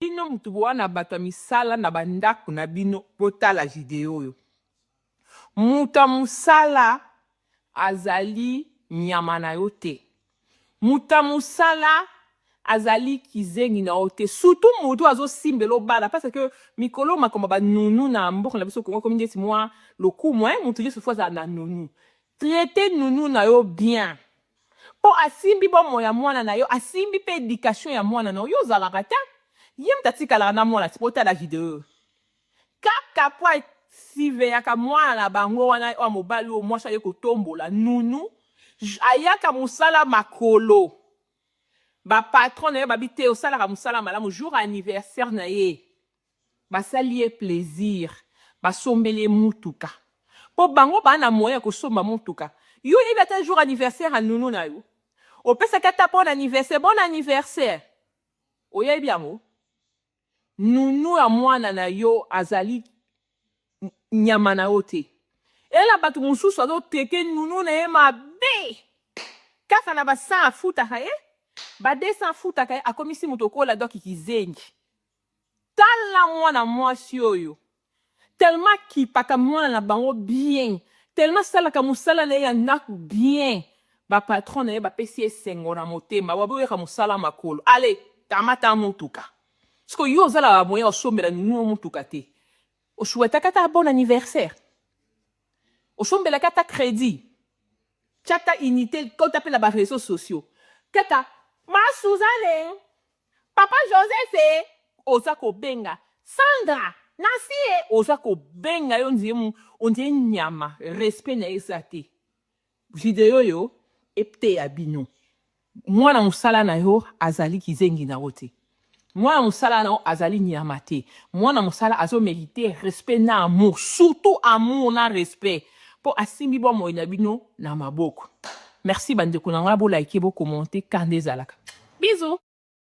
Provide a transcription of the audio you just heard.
bino mutu wana bato ya misala na bandako na bino botala video oyo. Mutu ya mosala azali nyama na yo te. Mutu ya mosala azali kizengi na yo te. Surtout mutu azosimbela obala parce que mikolo makomba banunu na mboka na biso Kongo komi ndeti mwa lokumu mutu nyonso fo azala na nunu. Traiter nunu na yo bien. Po asimbi bomo ya mwana na yo, asimbi pe éducation ya mwana na yo ozalaka te. Ye mtatikala na mwana ti botala video. Kaka po siveyaka mwana na bango wana wa mobali o mwasha ye kotombola nunu ayaka mosala makolo. Ba patron na ye babi te osalaka mosala malamu jour anniversaire na ye. Basali ye plaisir. Basombele mutuka. Po bango bana moyen kosomba mutuka. Yo yebi ata jour anniversaire a nunu na yo. Opesa kata bon anniversaire, bon anniversaire. Oyebi yango. Nunu ya mwana na yo azali nyama na yo te. Ela batu mususu azo teke nunu na ye mabe. Kasa na ba 100 futaka ye. Ba 200 futaka ye akomisi mutokola doki kizengi. Tala mwana mwasi oyo. Tellement kipaka mwana na bango bien. Tellement salaka musala na ye ndaku bien. Ba patron na ye ba pesi esengo na motema. Wabo yeka musala makolo. Allez, tamata mutuka. Parce que yo zala ba moyen osombela nunu mutuka te. Osoueta kata bon anniversaire. Osombela kata crédit. Chata unité quand t'appelles la réseaux sociaux. Kata ma Suzanne. Papa Joseph Osako benga. Sandra Nasie Osako benga yo ndiye nyama respect na esate. Video yo epte ya bino. Mwana musala na yo azali kizengi na wote. Mwana musala na yo azali nyama te. Mwana musala azo mériter respect na amour, surtout amour na respect. Po asimbi bo mo na bino na maboko. Merci bandeko na nga bo like bo commenter kande zalaka. Bisous.